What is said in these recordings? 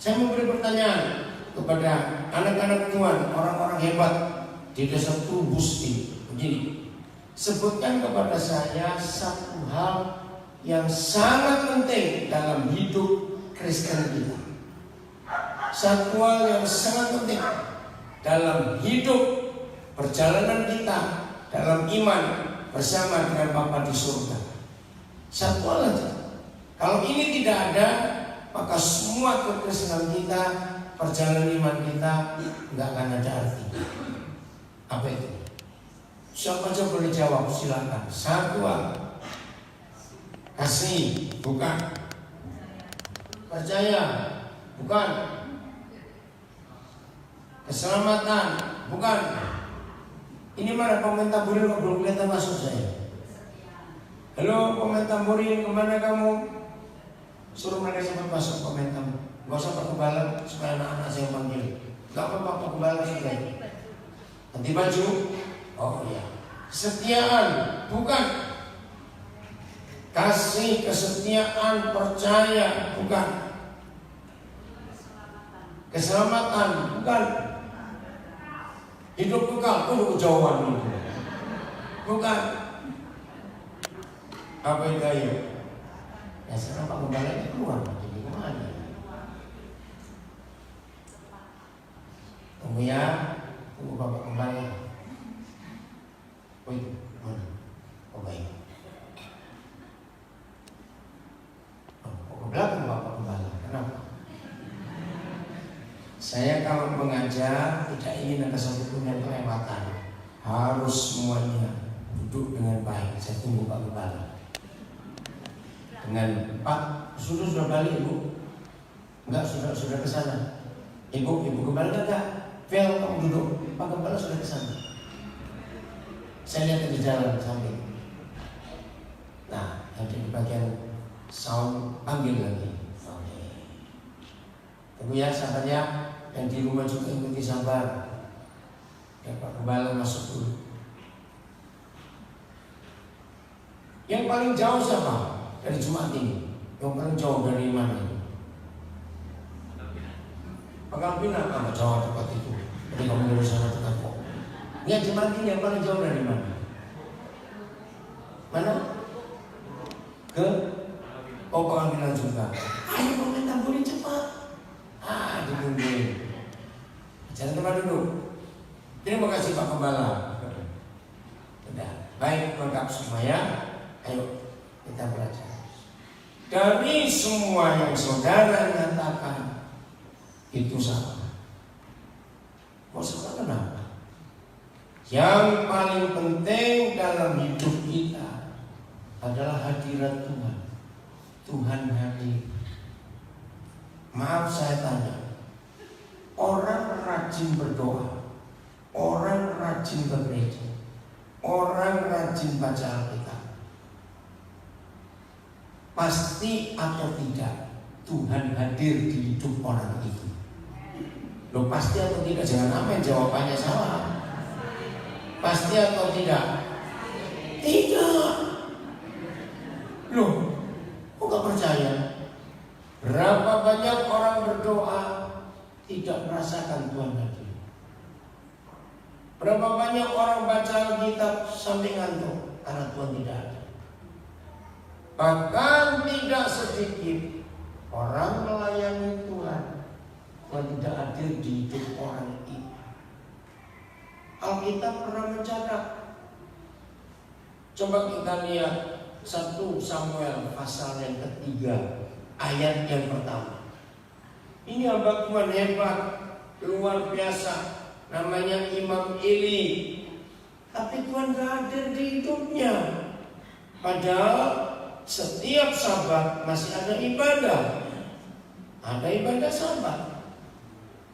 Saya memberi pertanyaan kepada anak-anak Tuhan, orang-orang hebat di desa Trubus ini. Begini, sebutkan kepada saya satu hal yang sangat penting dalam hidup Kristen kita. Satu hal yang sangat penting dalam hidup perjalanan kita dalam iman bersama dengan Bapa di surga. Satu hal aja. Kalau ini tidak ada, maka semua kekristenan kita, perjalanan iman kita nggak akan ada arti. Apa itu? Siapa saja boleh jawab, silakan. Satu hal. Kasih, bukan. Percaya, bukan. Keselamatan, bukan. Ini mana pemain tamborin kok belum kelihatan masuk saya? Halo pemain tamborin, kemana kamu? Suruh mereka cepat masuk pemain tamborin. Gak usah Pak Gembala supaya anak-anak saya panggil. Gak apa-apa Pak Gembala sudah. Ganti baju. Oh iya. Kesetiaan, bukan. Kasih, kesetiaan, percaya, bukan. Keselamatan, bukan. Hidup kekal, kejauhan itu. Bukan. Apa itu ayo? Ya sekarang Pak Gembala ini keluar, jadi kemana? Tunggu ya, tunggu Bapak Gembala. Wih, mana? Oh baik. Oh ke belakang Bapak Gembala, kenapa? Saya kalau mengajar tidak ingin ada satupun yang kelewatan. Harus semuanya duduk dengan baik. Saya tunggu Pak Gembala. Dengan Pak, sudah balik Ibu? Enggak, sudah ke sana. Ibu Gembala enggak? Vel, kamu duduk. Pak Gembala sudah ke sana. Saya lihat di jalan samping. Nah, yang di bagian sound panggil lagi. Oke. Tunggu ya, sabar ya. Yang di rumah juga ikuti sabar. Ya Pak Gembala masuk dulu. Yang paling jauh siapa dari Jumat ini? Yang paling jauh dari mana? Pangkal Pinang, apa jauh tempat itu? Jadi kamu dari sana dekat kok. Yang Jumat ini yang paling jauh dari mana? Mana? Ke Pangkal Pinang juga. Ayo pemain tamborin cepat. Ditungguin. Jangan tempat dulu. Terima kasih Pak Gembala. Sudah, baik lengkap semuanya. Ayo kita belajar. Dari semua yang saudara nyatakan itu salah. Kok salah kenapa? Yang paling penting dalam hidup kita adalah hadirat Tuhan. Tuhan hadir. Maaf saya tanya. Orang rajin berdoa, orang rajin ke gereja, orang rajin baca Alkitab, pasti atau tidak Tuhan hadir di hidup orang itu. Loh pasti atau tidak? Jangan amin jawabannya salah. Pasti atau tidak? Tidak. Loh, kok gak percaya? Berapa banyak orang berdoa tidak merasakan Tuhan hadir? Berapa banyak orang baca Alkitab sampai ngantuk karena Tuhan tidak ada? Bahkan tidak sedikit orang melayani Tuhan tidak hadir di hidup orang itu. Alkitab pernah mencatat. Coba kita lihat 1 Samuel pasal yang ketiga ayat yang pertama. Ini hamba Tuhan hebat, luar biasa, namanya Imam Eli. Tapi Tuhan gak ada di hidupnya. Padahal setiap Sabat masih ada ibadah. Ada ibadah Sabat.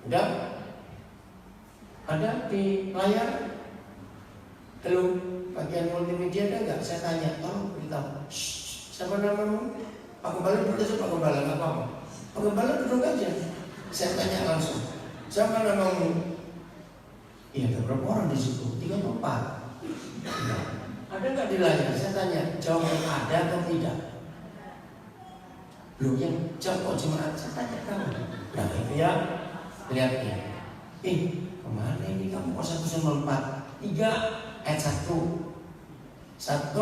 Udah? Ada di layar? Belum? Bagian multimedia ada nggak? Saya tanya, tolong beritahu. Siapa namamu? Pak Gembala duduk aja, Pak Gembala nggak apa-apa. Pak Gembala duduk aja. Saya tanya langsung. Siapa namamu? Iya, ada berapa orang di situ? 3 atau 4. Ada nggak di layar? Saya tanya, jawab ada atau tidak? Loh yang jam kok jemaat saya tanya kamu. Nah itu ya, lihat ya. Kemana ini kamu kok 1 Samuel 4 3 ayat 1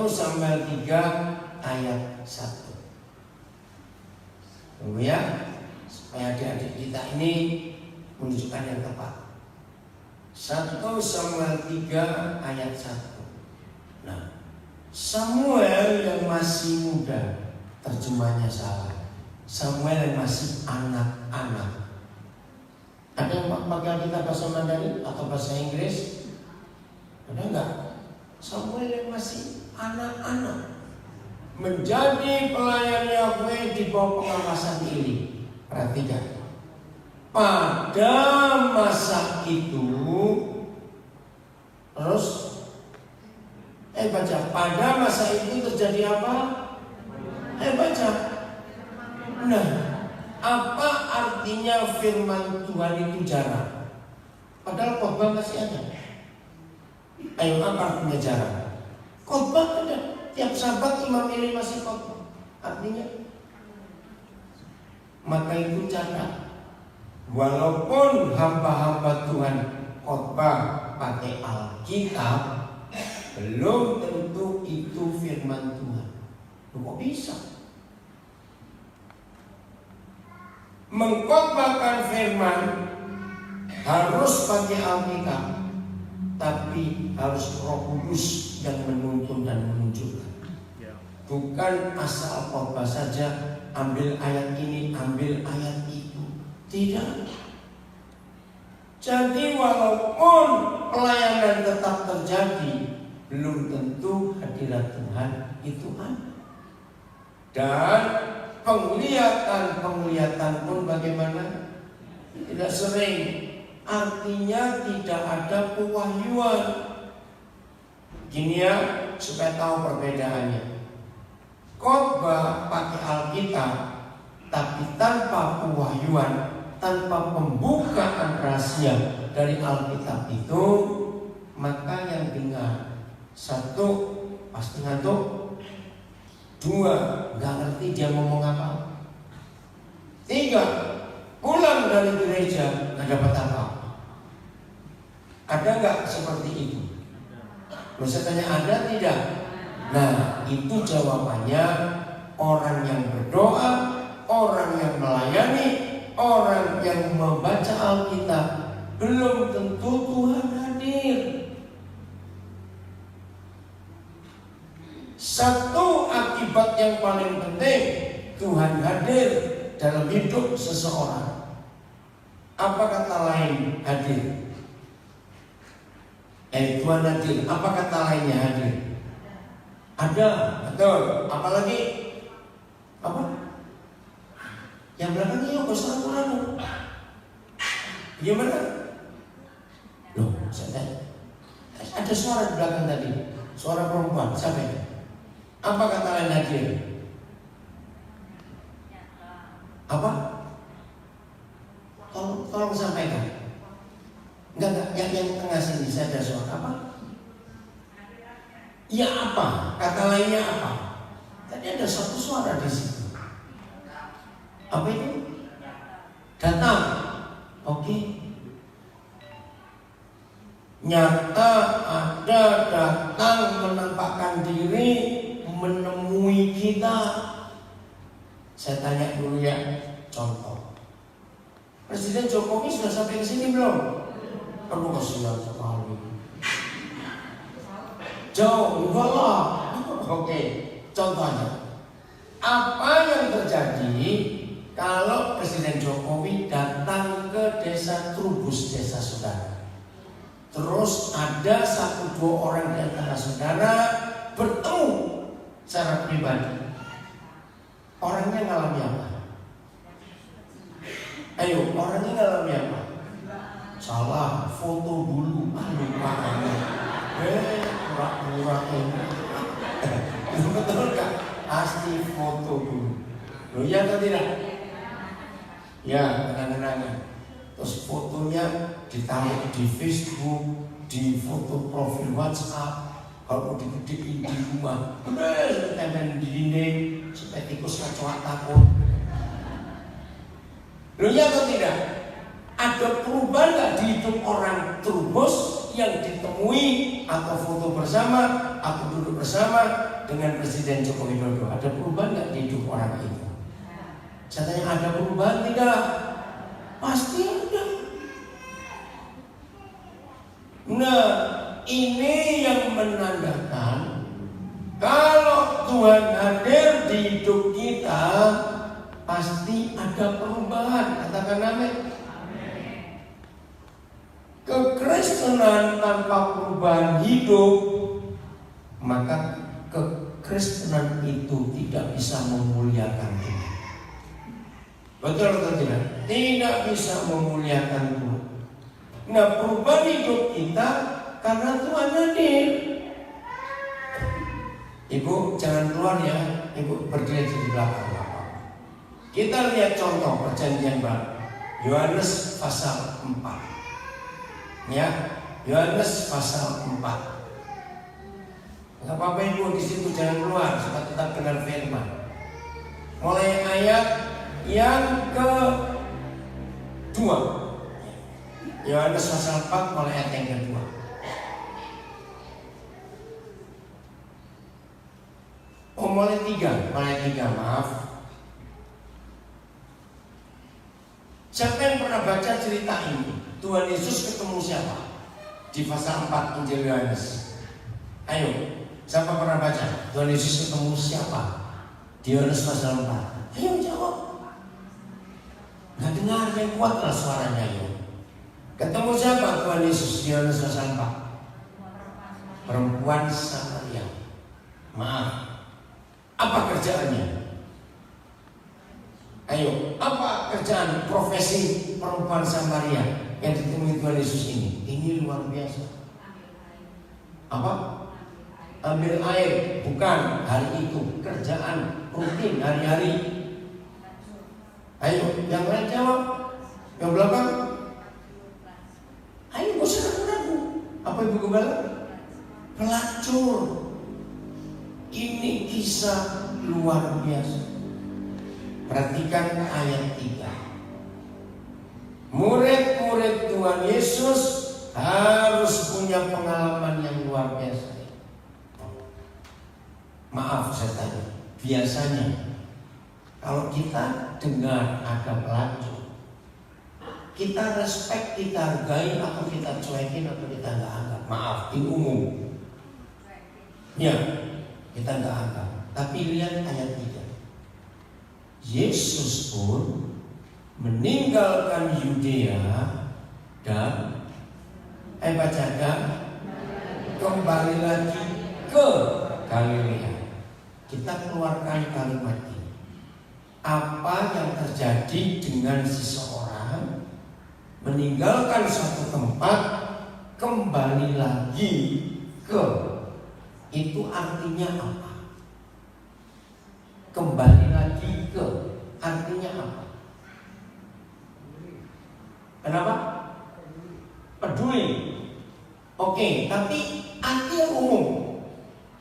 Samuel 3 ayat 1. Tunggu ya, supaya adik-adik kita ini menunjukkan yang tepat. 1 Samuel 3 ayat 1. Nah, Samuel yang masih muda, terjemahnya salah. Samuel yang masih anak-anak. Ada yang pakai kita bahasa Mandarin atau bahasa Inggris? Ada enggak? Samuel yang masih anak-anak menjadi pelayan Yahweh di bawah pengawasan Eli. Perhatikan. Pada masa itu, terus baca. Pada masa itu terjadi apa? Baca. Nah, apa artinya firman Tuhan itu jarang? Padahal khotbah masih ada. Ayo, apa artinya jarang? Khotbah ada. Tiap Sabat Imam Eli masih khotbah. Artinya, maka itu catat. Walaupun hamba-hamba Tuhan khotbah pakai Alkitab, belum tentu itu firman Tuhan. Kok bisa? Mengkhotbahkan firman harus pakai Alkitab, tapi harus Roh Kudus yang menuntun dan menunjukkan. Bukan asal khotbah saja, ambil ayat ini, ambil ayat itu. Tidak. Jadi walaupun pelayanan tetap terjadi, belum tentu hadirat Tuhan itu ada. Dan penglihatan pun bagaimana? Tidak sering. Artinya tidak ada pewahyuan. Gini ya, supaya tahu perbedaannya. Khotbah pakai Alkitab, tapi tanpa pewahyuan, tanpa pembukaan rahasia dari Alkitab itu, maka yang dengar 1 pasti ngantuk, 2 nggak ngerti dia ngomong apa, 3 pulang dari gereja nggak dapat apa. Ada nggak seperti itu? Saya tanya, ada tidak? Nah, itu jawabannya orang yang berdoa, orang yang melayani, orang yang membaca Alkitab, belum tentu Tuhan hadir. Satu akibat yang paling penting, Tuhan hadir dalam hidup seseorang. Apa kata lain hadir? Tuhan hadir. Apa kata lainnya hadir? Ada, betul. Apalagi? Apa? Yang belakangnya yang besar kurang. Gimana? Loh, ada suara di belakang tadi. Suara perempuan, siapa ya? Apa kata lain hadir? Apa? Tolong sampaikan. Enggak, yang tengah sini saya ada suara apa? Ya apa? Kata lainnya apa? Tadi ada satu suara di situ. Apa itu? Datang. Oke. Nyata ada datang menampakkan diri, menemui kita. Saya tanya dulu ya, contoh. Presiden Jokowi sudah sampai ke sini belum? Aduh, kasihan sekali. Jauh, enggak lah. Oke, contohnya. Apa yang terjadi kalau Presiden Jokowi datang ke desa Trubus, desa saudara? Terus ada 1-2 orang di antara saudara bertemu secara pribadi. Orangnya ngalami apa? Ayo, orangnya ngalami apa? Salah, foto dulu. Lupa kamu. Pura-pura ini. Betul kan? Pasti foto dulu. Loh, iya atau tidak? Ya, kenang-kenangan. Terus fotonya ditaruh di Facebook, di foto profil WhatsApp. Kalau digedein di rumah, udah tempel di dinding supaya tikus kecoak takut. Loh ya atau tidak? Ada perubahan nggak di hidup orang Trubus yang ditemui atau foto bersama atau duduk bersama dengan Presiden Joko Widodo? Ada perubahan nggak di hidup orang itu? Saya tanya, ada perubahan tidak? Pasti ada. Nah, ini yang menandakan kalau Tuhan hadir di hidup kita, pasti ada perubahan. Katakan amin. Kekristenan tanpa perubahan hidup, maka kekristenan itu tidak bisa memuliakan Tuhan. Betul atau tidak? Tidak bisa memuliakan Tuhan. Nah, perubahan hidup kita karena Tuhan hadir. Ibu jangan keluar ya, Ibu berdiri di belakang Bapak. Kita lihat contoh perjanjian baru, Yohanes pasal 4. Ya, Yohanes pasal 4. Gak apa-apa Ibu di situ jangan keluar, supaya tetap dengar firman. Mulai ayat yang ke-2. Yohanes pasal 4 mulai ayat yang ke-2. Oh, mulai 3, maaf. Siapa yang pernah baca cerita ini? Tuhan Yesus ketemu siapa? Di pasal 4 Injil Yohanes. Ayo, siapa pernah baca? Tuhan Yesus ketemu siapa? Di Yohanes pasal 4. Ayo jawab. Gak dengar, yang kuatlah suaranya ayo. Ketemu siapa Tuhan Yesus di Yohanes pasal 4? Perempuan Samaria. Maaf. Apa kerjaannya? Ayo, apa kerjaan profesi perempuan Samaria yang ditemui Tuhan Yesus ini? Ini luar biasa. Apa? Ambil air. Bukan hari itu. Kerjaan rutin hari-hari. Ayo, yang lain jawab. Yang belakang. Ayo, gak usah ragu-ragu. Apa Ibu Gembala? Pelacur. Ini kisah luar biasa. Perhatikan ayat 3. Murid-murid Tuhan Yesus harus punya pengalaman yang luar biasa. Maaf saya tanya, biasanya kalau kita dengar ada pelacur, kita respect, kita hargai, atau kita cuekin, atau kita nggak anggap? Maaf, di umum. Ya, kita nggak anggap. Tapi lihat ayat 3. Yesus pun meninggalkan Yudea dan kembali lagi ke Galilea. Kita keluarkan kalimat ini. Apa yang terjadi dengan seseorang meninggalkan suatu tempat kembali lagi ke, itu artinya apa? Kembali lagi ke artinya apa? Kenapa? Peduli. Oke, tapi arti yang umum.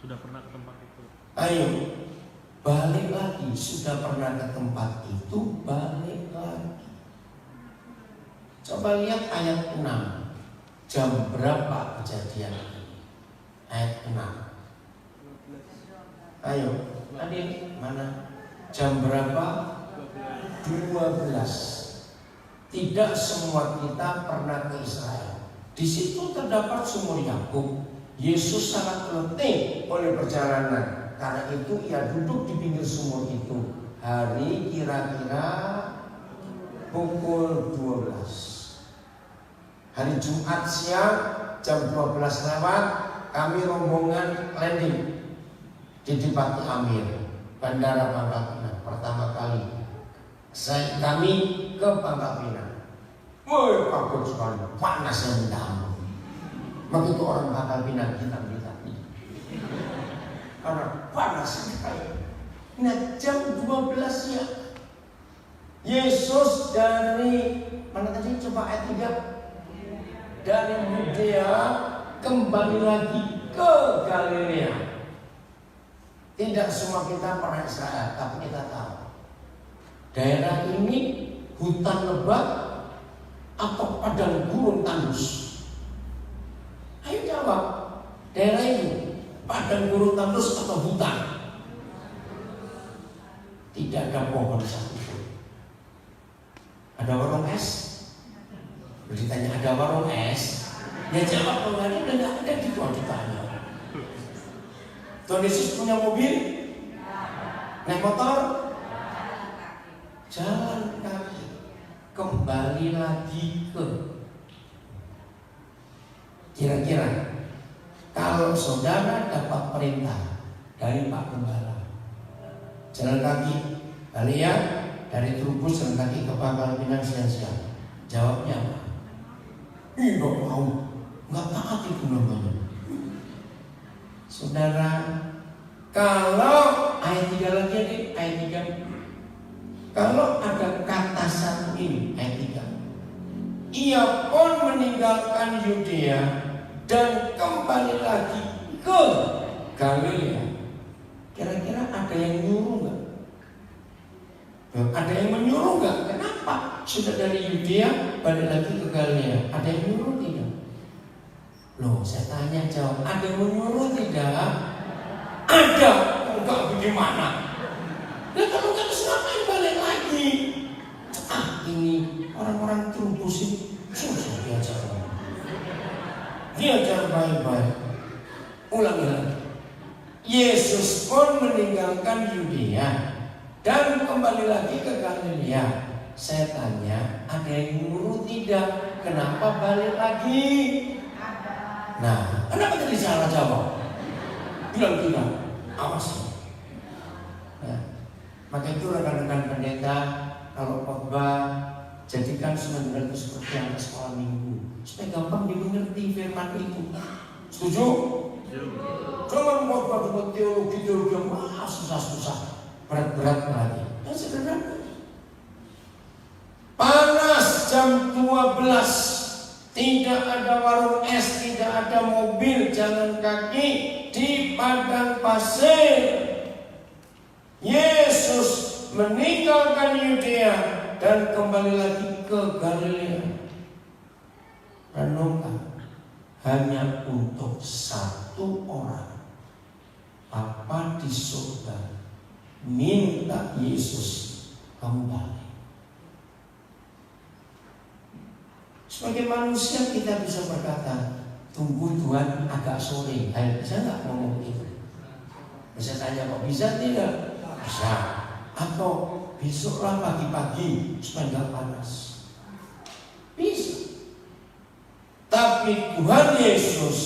Sudah pernah ke tempat itu. Ayo, balik lagi. Sudah pernah ke tempat itu, balik lagi. Coba lihat ayat 6. Jam berapa kejadian ini? Ayat 6. Ayo, adik, mana? Jam berapa? 12. Tidak semua kita pernah ke Israel. Di situ terdapat sumur Yakub. Yesus sangat letih oleh perjalanan. Karena itu ia duduk di pinggir sumur itu. Hari kira-kira pukul 12. Hari Jumat siang jam 12 lewat, kami rombongan landing di Dipati Amir, Bandara Pangkal Pinang. Pertama kali kami ke Pangkal Pinang. Woi, kaget sekali, panasnya minta ampun. Begitu orang Pangkal Pinang hitam-hitam, karena panas sekali. Nah, jam 12 siang Yesus dari mana tadi? Coba ayat 3. Dari Yudea kembali lagi ke Galilea. Tidak semua kita pernah Israel, tapi kita tahu daerah ini hutan lebat atau padang gurun tandus? Ayo jawab. Daerah itu padang gurun tandus atau hutan? Tidak ada pohon satupun. Ada warung es? Ditanya ada warung es? Ya jawab kalau ada, udah nggak ada di luar ditanya. Tuhan Yesus punya mobil? Naik motor? Jalan kaki. Kembali lagi ke. Kira-kira kalau saudara dapat perintah dari Pak Gembala, jalan kaki, Alia dari Trubus jalan kaki ke Pangkal Pinang siang-siang, jawabnya apa? Ih, nggak mau, nggak taat itu namanya. Saudara, kalau ayat 3 lagi nih, ayat 3, kalau ada kata satu ini, ayat 3, ia pun meninggalkan Yudea dan kembali lagi ke Galilea. Kira-kira ada yang nyuruh nggak? Ada yang menyuruh nggak? Kenapa sudah dari Yudea balik lagi ke Galilea? Ada yang nyuruh tidak? Loh, saya tanya jawab. Ada yang menyuruh tidak? Ada. Enggak bagaimana? Nah kalau nggak ngapain balik lagi? Ini orang-orang Trubus ini susah diajar. Diajar baik-baik. Ulangi lagi. Yesus pun meninggalkan Yudea dan kembali lagi ke Galilea. Saya tanya, ada yang nyuruh tidak? Kenapa balik lagi? Nah, kenapa tadi salah jawab? Bilang tidak. Awas. Nah, maka itu rekan-rekan pendeta, kalau khotbah jadikan sebenarnya itu seperti yang sekolah minggu, supaya gampang dimengerti firman itu. Setuju? Kalau mau buat teologi yang susah-susah, berat-berat lagi. Yang sederhana. Panas jam 12, tidak ada warung es, tidak ada mobil, jalan kaki di padang pasir. Yesus meninggalkan Yudea dan kembali lagi ke Galilea. Renungkan, hanya untuk satu orang Bapa di surga minta Yesus kembali. Sebagai manusia kita bisa berkata, tunggu Tuhan agak sore. Bisa nggak ngomong begitu? Bisa tanya kok bisa tidak? Bisa. Atau besoklah pagi-pagi supaya nggak panas. Bisa. Tapi Tuhan Yesus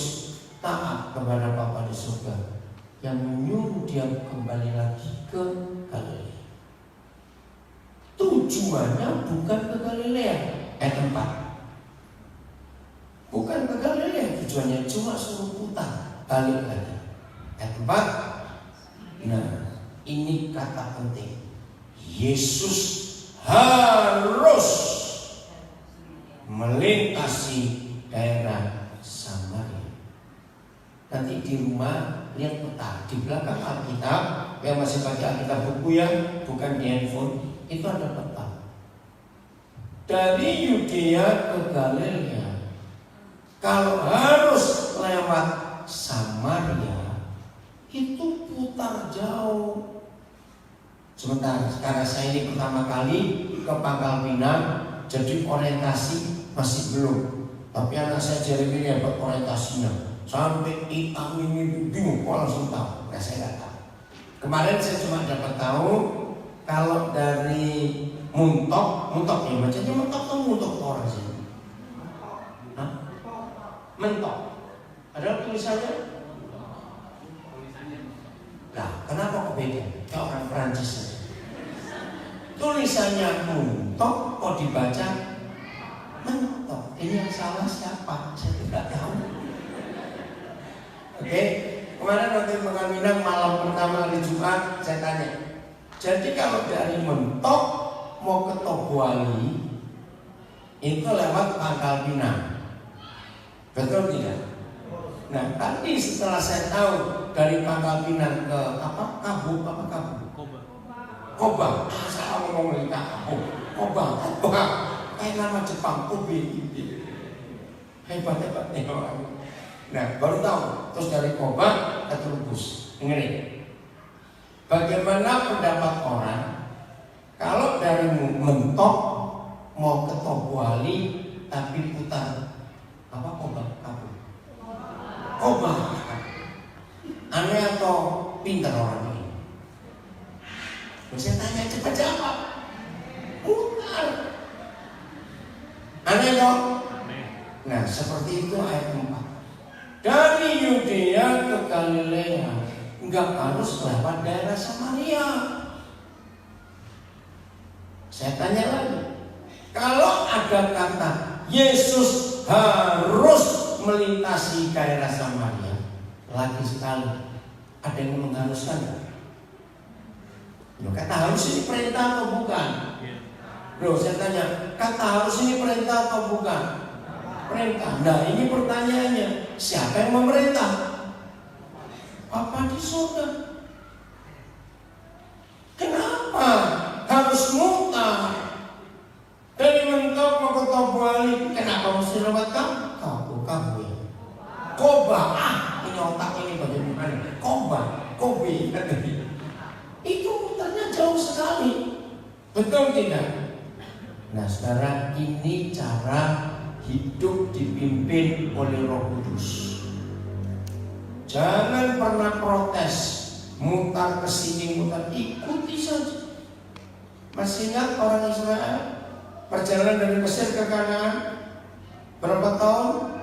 taat kepada Bapa di surga yang menyuruh dia kembali lagi ke Galilea. Tujuannya bukan ke Galilea, tempat. Bukan ke Galilea, tujuannya cuma suruh putar balik lagi. Tempat. Nah, ini kata penting. Yesus harus melintasi daerah Samaria. Nanti di rumah lihat peta di belakang Alkitab, yang masih baca Alkitab buku ya, bukan di handphone, itu ada peta. Dari Yudea ke Galilea, kalau harus lewat Samaria, itu putar jauh. Sebentar, karena saya ini pertama kali ke Pangkal Pinang, jadi orientasi masih belum. Tapi anak saya Jeremy dapat orientasinya. Sampai hitam ini bingung, kok langsung tahu. Nah, saya nggak tahu. Kemarin saya cuma dapat tahu kalau dari Muntok ya, bacanya Muntok atau Muntok orang sih? Mentok. Ada tulisannya? Nah, kenapa kok beda? Kayak orang Perancis aja. Tulisannya Muntok kok dibaca Mentok. Ini yang salah siapa? Saya tidak tahu. Oke, kemarin waktu Pangkal Pinang malam pertama hari Jumat saya tanya. Jadi kalau dari Mentok mau ke Tobuali itu lewat Pangkal Pinang, betul tidak? Nah, tadi setelah saya tahu dari Pangkal Pinang ke Koba. Salah ngomong lagi Koba. Koba. Kayak nama Jepang, Kobe. Hebat nih orang. Nah, baru tahu. Terus dari Koba ke Trubus. Dengerin. Bagaimana pendapat orang kalau dari mentok mau ke Tobuali tapi putar apa Koba? Koba. Aneh atau pintar orang ini? Saya tanya cepat jawab. Putar. Aneh dong? Nah, seperti itu ayat 4. Dari Yudea ke Galilea enggak harus lewat daerah Samaria. Saya tanya lagi, kalau ada kata Yesus harus melintasi daerah Samaria, lagi sekali ada yang mengharuskan enggak? Kata harus ini perintah atau bukan? Loh, saya tanya, kata harus ini perintah atau bukan? Perintah. Nah, ini pertanyaannya, siapa yang memerintah? Bapa di surga. Kenapa harus mutar dari mentok mau ke Tobuali? Kenapa mesti lewat kamu ya? Koba. Ini otak ini bagaimana? Kobe. Itu mutarnya jauh sekali. Betul tidak? Nah, sekarang ini cara hidup dipimpin oleh Roh Kudus. Jangan pernah protes, mutar ke sini, ikuti saja. Masih ingat orang Israel perjalanan dari Mesir ke Kanaan berapa tahun?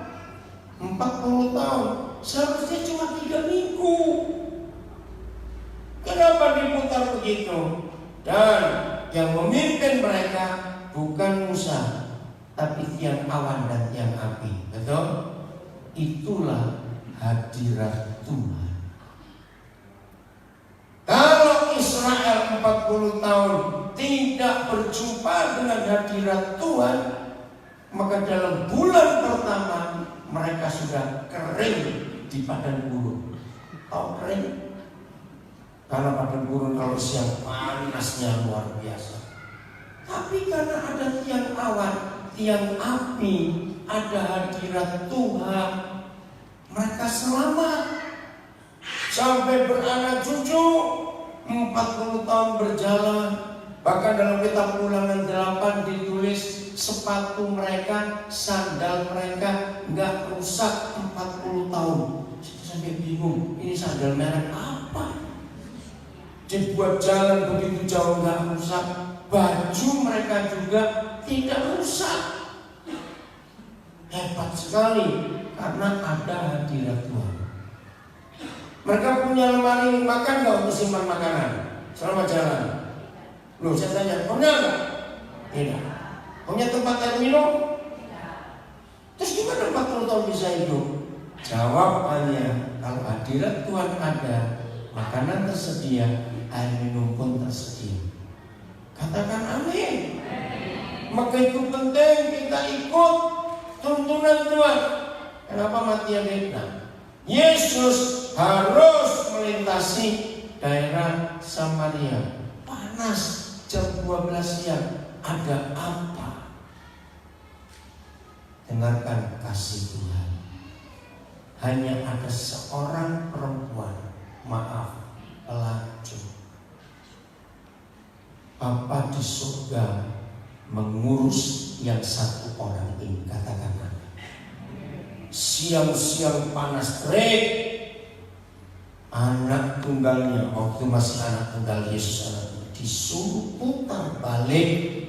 40 tahun. Seharusnya cuma 3 minggu. Kenapa diputar begitu? Dan yang memimpin mereka bukan Musa, tapi tiang awan dan tiang api. Betul? Itulah hadirat Tuhan. Kalau Israel 40 tahun tidak berjumpa dengan hadirat Tuhan, maka dalam bulan pertama mereka sudah kering di padang gurun. Tahu kering? Karena padang gurun kalau siang panasnya luar biasa. Tapi karena ada tiang awan, tiang api, ada hadirat Tuhan, mereka selamat sampai beranak cucu. 40 tahun berjalan. Bahkan dalam kitab Ulangan 8 ditulis sepatu mereka, sandal mereka nggak rusak 40 tahun. Saya sampai bingung, ini sandal merek apa? Dibuat jalan begitu jauh nggak rusak. Baju mereka juga tidak rusak. Hebat sekali karena ada hadirat Tuhan. Mereka punya lemari makan nggak untuk simpan makanan selama jalan? Loh, saya tanya, punya nggak? Tidak. Punya tempat air minum? Terus gimana 40 tahun bisa hidup? Jawabannya, kalau hadirat Tuhan ada, makanan tersedia, air minum pun tersedia. Katakan amin. Maka itu penting kita ikut tuntunan Tuhan. Kenapa mati Vietnam? Yesus harus melintasi daerah Samaria. Panas jam 12 siang. Ada apa? Dengarkan kasih Tuhan. Hanya ada seorang perempuan, maaf, pelacur. Bapa di surga mengurus yang satu orang ini. Katakan amin. Siang-siang panas terik, anak tunggalnya, waktu masih anak tunggal Yesus anak disuruh putar balik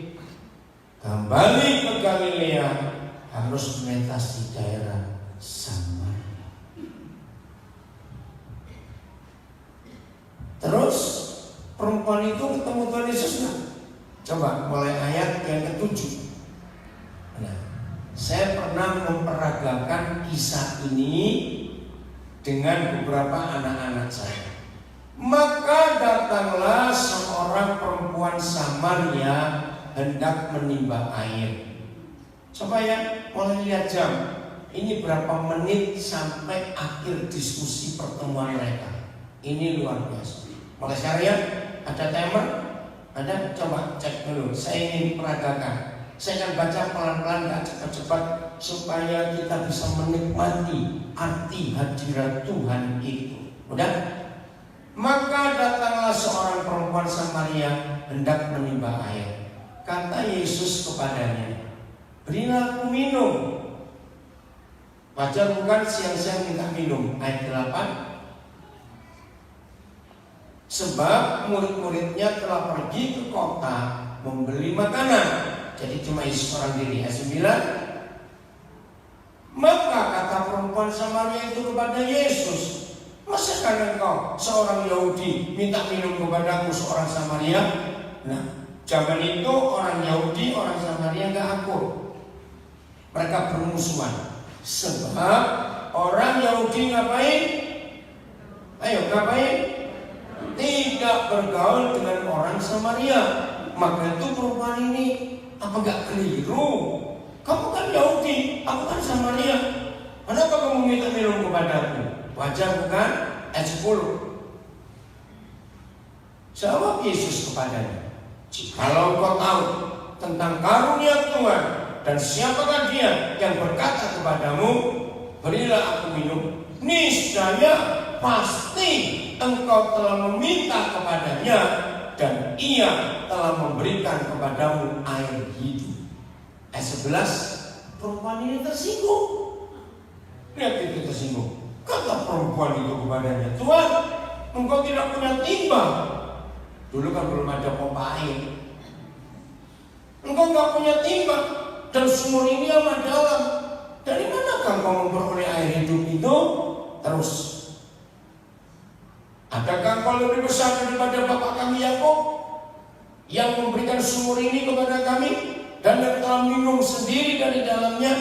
kembali ke Galilea, harus melintasi daerah Samaria. Terus perempuan itu ketemu Tuhan Yesus nggak? Coba mulai ayat yang ke-7. Nah, saya pernah memperagakan kisah ini dengan beberapa anak-anak saya. Maka datanglah seorang perempuan Samaria hendak menimba air. Coba ya, mulai lihat jam. Ini berapa menit sampai akhir diskusi pertemuan mereka. Ini luar biasa. Mulai sekarang ya, ada timer. Anda coba cek dulu. Saya ingin peragakan. Saya akan baca pelan-pelan, gak cepat-cepat, supaya kita bisa menikmati arti hadirat Tuhan itu. Udah? Maka datanglah seorang perempuan Samaria hendak menimba air. Kata Yesus kepadanya, berilah aku minum. Wajar bukan siang-siang minta minum? Ayat 8. Sebab murid-muridnya telah pergi ke kota membeli makanan. Jadi cuma Yesus orang diri. Ayat 9. Maka kata perempuan Samaria itu kepada Yesus, masakan engkau seorang Yahudi minta minum kepadaku seorang Samaria? Nah, zaman itu orang Yahudi, orang Samaria gak akur. Mereka bermusuhan. Sebab orang Yahudi ngapain? Ayo ngapain? Tidak bergaul dengan orang Samaria. Maka itu perempuan ini, apa gak keliru? Kamu kan Yahudi, aku kan Samaria. Kenapa kamu minta minum kepadaku? Wajar bukan? Ayat 10. Jawab Yesus kepadanya, jikalau kau tahu tentang karunia Tuhan dan siapakah dia yang berkata kepadamu, berilah aku minum, niscaya pasti engkau telah meminta kepadanya dan ia telah memberikan kepadamu air hidup. Ayat 11. Perempuan ini tersinggung. Lihat itu tersinggung. Kata perempuan itu kepadanya, Tuhan, engkau tidak punya timba. Dulu kan belum ada pompa air. Engkau nggak punya timba dan sumur ini amat dalam. Dari manakah kau memperoleh air hidup itu? Terus, adakah kau lebih besar daripada bapak kami Yakub yang memberikan sumur ini kepada kami dan yang telah minum sendiri dari dalamnya,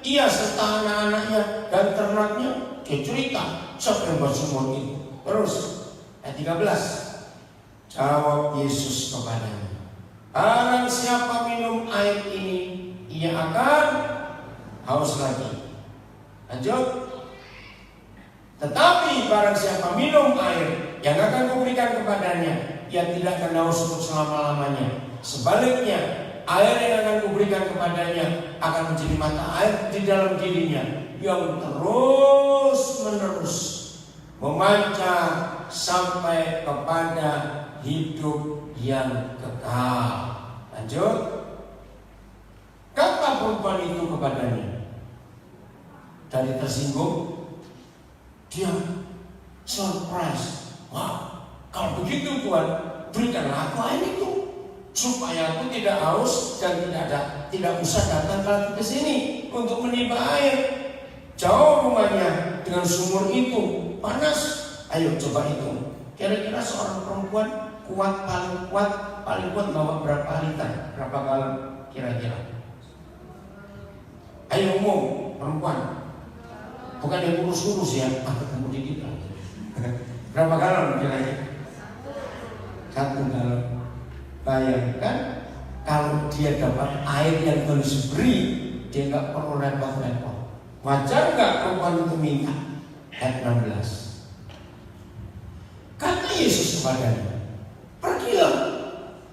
ia serta anak-anaknya dan ternaknya? Dia cerita siapa yang buat sumur itu. Terus ayat 13. Jawab Yesus kepadanya, barang siapa minum air ini, ia akan haus lagi. Lanjut. Tetapi barang siapa minum air yang akan kuberikan kepadanya, ia tidak akan haus untuk selama-lamanya. Sebaliknya, air yang akan kuberikan kepadanya akan menjadi mata air di dalam dirinya yang terus-menerus memancar sampai kepada hidup yang kekal. Lanjut. Kata perempuan itu kepadanya, dari tersinggung dia surprise. Wah, kalau begitu Tuhan, berikanlah aku air itu supaya aku tidak haus dan tidak usah datang lagi ke sini untuk menimba air. Jauh rumahnya dengan sumur itu panas. Ayo coba hitung. Kira-kira seorang perempuan paling kuat bawa berapa liter? Berapa galon kira-kira? Ayo umum perempuan. Bukan yang kurus-kurus ya, ketemu dikit lah. Berapa galon kira-kira? 1 galon. Bayangkan kalau dia dapat air yang Yesus beri, dia nggak perlu repot-repot. Wajar nggak perempuan itu minta? Ayat 16. Kata Yesus kepadanya, pergilah,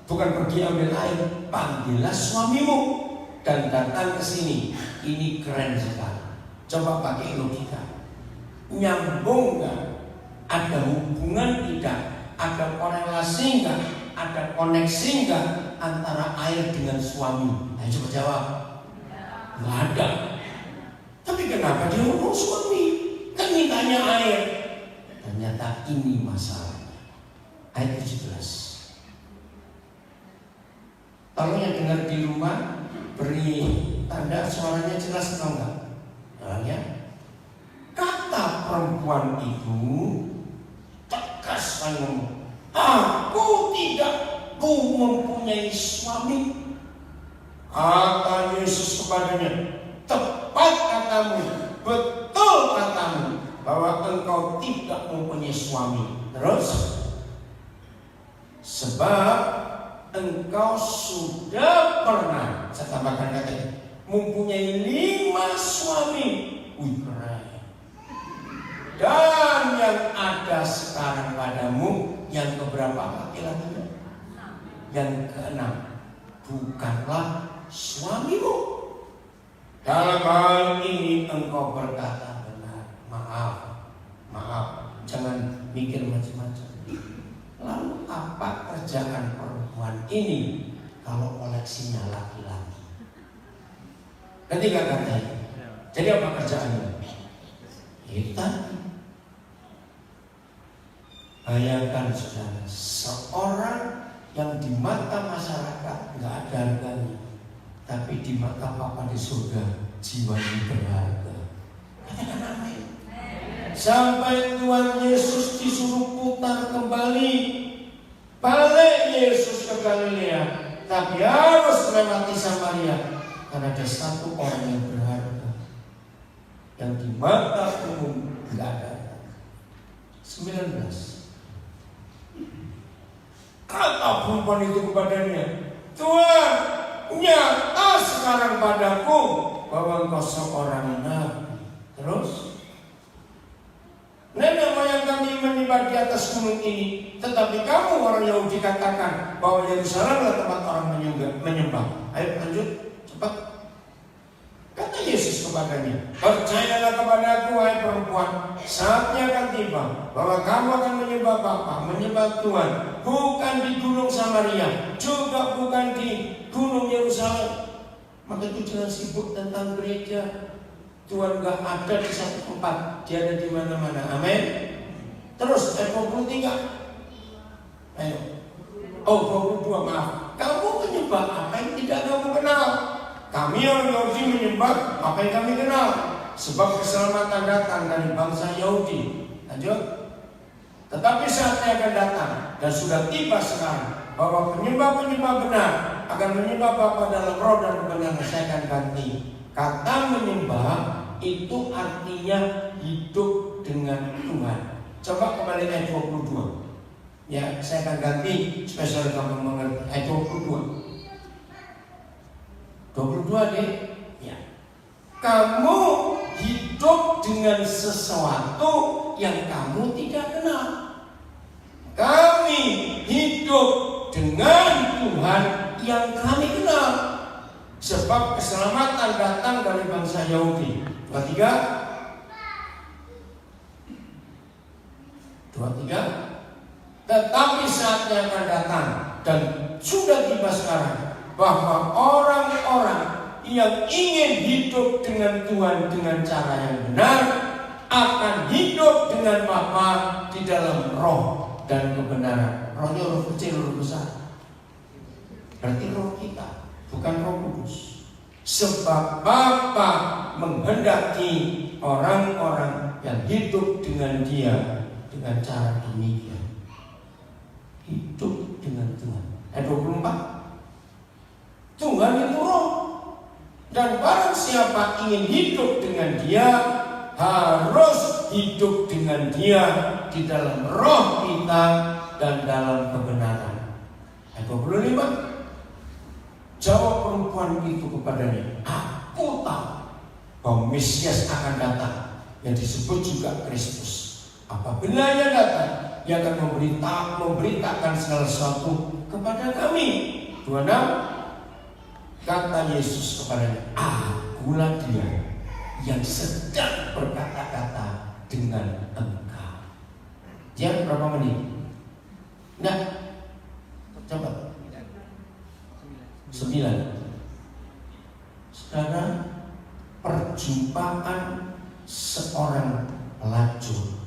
bukan pergi ambil air, panggillah suamimu dan datang ke sini. Ini keren sekali. Coba pakai logika. Nyambung nggak? Ada hubungan tidak? Ada korelasi nggak? Ada koneksi nggak antara air dengan suami? Ayo coba jawab. Nggak ada. Tapi kenapa dia ngomong suami? Kan mintanya air. Ternyata ini masalahnya. Ayat 17. Tolong yang dengar di rumah beri tanda suaranya jelas atau enggak? Ya. Kata perempuan itu tegas ngomong, aku tidak mempunyai suami. Kata Yesus kepadanya, tepat katamu, betul katamu, bahwa engkau tidak mempunyai suami. Terus, sebab engkau sudah pernah, saya tambahkan katanya, mempunyai 5 suami. Wih, keren. Dan yang ada sekarang padamu yang keberapa laki-lakinya? Yang suamimu. Dalam hal ini engkau berkata benar. Maaf, jangan mikir macam-macam. Lalu apa kerjaan perempuan ini kalau koleksinya laki-laki? Ketika katanya, jadi apa kerjaannya? Kita bayangkan saudara, seorang yang di mata masyarakat nggak ada harganya, tapi di mata Papa di surga jiwanya berharga. Katakan amin. Sampai Tuhan Yesus disuruh putar kembali, balik Yesus ke Galilea, tapi harus melewati Samaria karena ada satu orang yang berharga, yang di mata umum nggak ada. 19. Kata perempuan itu kepadanya, Tuhan, nyata sekarang padaku bahwa engkau seorang nabi. Terus, nenek moyang kami menyembah di atas gunung ini, tetapi kamu orang Yahudi katakan bahwa Yerusalemlah tempat orang menyembah. Ayo lanjut, cepat. Kata Yesus kepadanya, percayalah kepadaku wahai perempuan, saatnya akan tiba bahwa kamu akan menyembah Bapa, menyembah Tuhan, bukan di gunung Samaria, juga bukan di gunung Yerusalem. Maka itu jangan sibuk tentang gereja. Tuhan gak ada di satu tempat, Dia ada di mana-mana. Amin. Terus ayat 23. Ayo. 22, maaf. Kamu menyembah apa yang tidak kamu kenal. Kami orang Yahudi menyembah apa yang kami kenal, sebab keselamatan datang dari bangsa Yahudi. Lanjut. Tetapi saatnya akan datang dan sudah tiba sekarang bahwa penyembah-penyembah benar akan menyembah Bapa dalam roh dan kebenaran. Saya akan ganti. Kata menyembah itu artinya hidup dengan Tuhan. Coba kembali ayat 22. Ya, saya akan ganti spesial kamu mengerti. Ayat 22. 22 deh. Ya. Kamu hidup dengan sesuatu yang kamu tidak kenal. Kami hidup dengan Tuhan yang kami kenal, sebab keselamatan datang dari bangsa Yahudi. 23. Tetapi saatnya akan datang dan sudah tiba sekarang bahwa orang-orang yang ingin hidup dengan Tuhan dengan cara yang benar akan hidup dengan Bapa di dalam roh dan kebenaran. Rohnya roh kecil, roh besar. Berarti roh kita, bukan roh kudus. Sebab Bapa menghendaki orang-orang yang hidup dengan Dia dengan cara demikian. Hidup dengan Tuhan. Ayat 24. Tuhan itu roh, dan barang siapa ingin hidup dengan Dia harus hidup dengan Dia di dalam roh kita dan dalam kebenaran. Ayat 25. Jawab perempuan itu kepadanya, aku tahu bahwa Mesias akan datang, yang disebut juga Kristus. Apabila Ia datang, Ia akan memberitakan segala sesuatu kepada kami. 26. Kata Yesus kepadanya, akulah Dia yang sedang berkata-kata dengan engkau. Jam berapa menit? Nah, coba 9. Saudara, perjumpaan seorang pelacur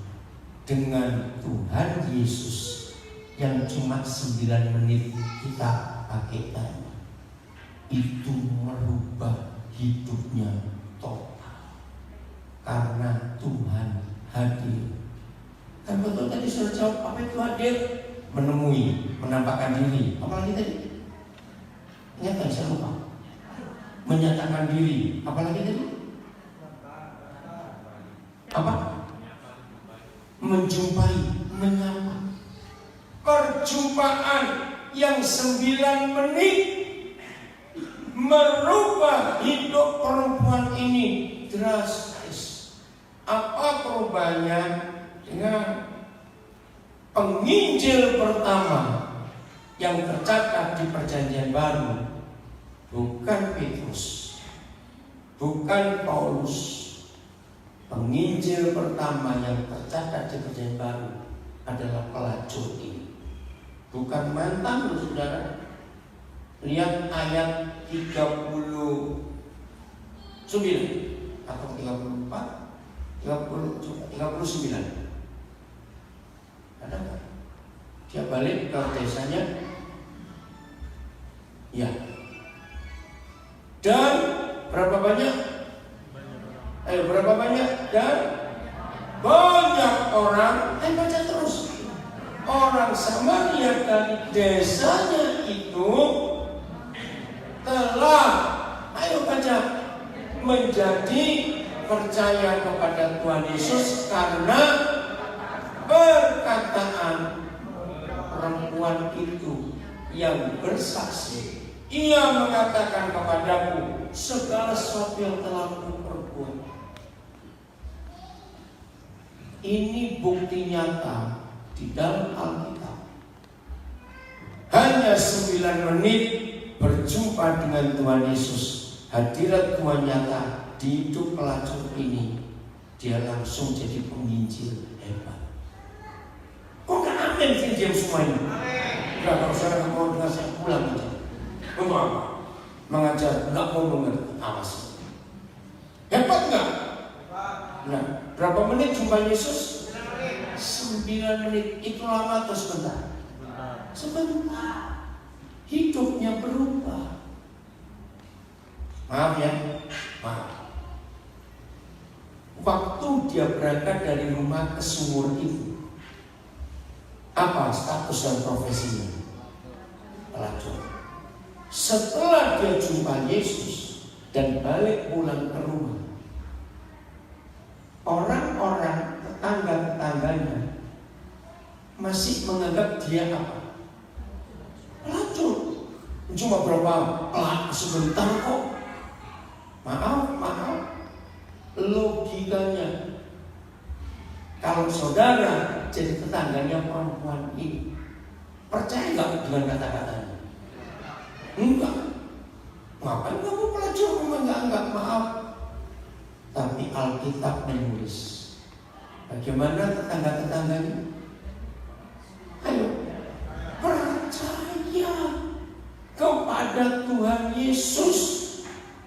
dengan Tuhan Yesus yang cuma 9 menit kita pakai tanya, itu merubah hidupnya total karena Tuhan hadir. Kan betul tadi sudah jawab, apa itu hadir? Menemui, menampakkan diri. Apalagi tadi? Ingat kan, saya lupa. Menyatakan diri. Apalagi tadi? Apa? Menjumpai, menyapa. Perjumpaan yang 9 menit merubah hidup perempuan ini drastis. Apa perubahannya dengan penginjil pertama yang tercatat di Perjanjian Baru? bukan Petrus, bukan Paulus. Penginjil pertama yang tercatat di Perjanjian Baru adalah pelacur ini, bukan mantan, saudara. Lihat ayat 39 atau 34, 39. Ada nggak? Dia balik ke desanya, ya. Dan berapa banyak? Berapa banyak? Dan banyak orang. Baca terus. Orang Samaria dari desanya itu telah, baca, menjadi percaya kepada Tuhan Yesus karena perkataan perempuan itu yang bersaksi. Ia mengatakan kepadaku segala sesuatu yang telah kuperbuat. Ini bukti nyata di dalam Alkitab. Hanya 9 menit berjumpa dengan Tuhan Yesus, hadirat Tuhan nyata di hidup pelacur ini, dia langsung jadi penginjil hebat. Kok gak amin sih diam semua ini? Enggak, kalau saudara mau dengar saya pulang aja. Untuk apa? Mengajar, enggak mau mengerti. Awas. Hebat enggak? Nah, berapa menit jumpa Yesus? 9 menit. Itu lama atau sebentar? Sebentar. Hidupnya berubah. Maaf ya, maaf. Waktu dia berangkat dari rumah ke sumur itu, apa status dan profesinya? Pelacur. Setelah dia jumpa Yesus dan balik pulang ke rumah, orang-orang tetangga-tetangganya masih menganggap dia apa? Pelacur. Cuma berapa pelacur sebentar kok. Maaf. Logikanya, kalau saudara jadi tetangganya perempuan ini, percaya nggak dengan kata-katanya? Enggak. Ngapain kamu pelacur? Enggak, maaf. Tapi Alkitab menulis. Bagaimana tetangga-tetangganya? Ayo, percaya kepada Tuhan Yesus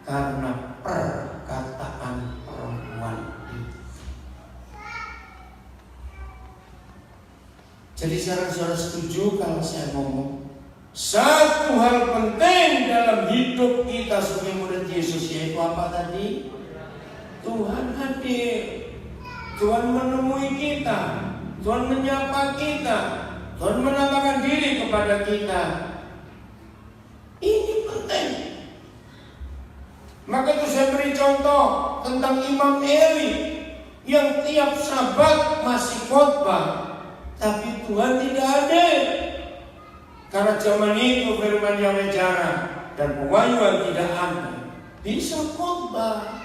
karena perkataan perempuan itu. Jadi saudara setuju kalau saya ngomong satu hal penting dalam hidup kita sebagai murid Yesus, yaitu apa tadi? Tuhan hadir, Tuhan menemui kita, Tuhan menyapa kita, Tuhan menampakkan diri kepada kita. Ini penting. Maka itu saya beri contoh tentang Imam Eli yang tiap Sabat masih khotbah, tapi Tuhan tidak hadir. Karena zaman itu firman Yahweh jarang dan pewahyuan tidak ada, bisa khotbah.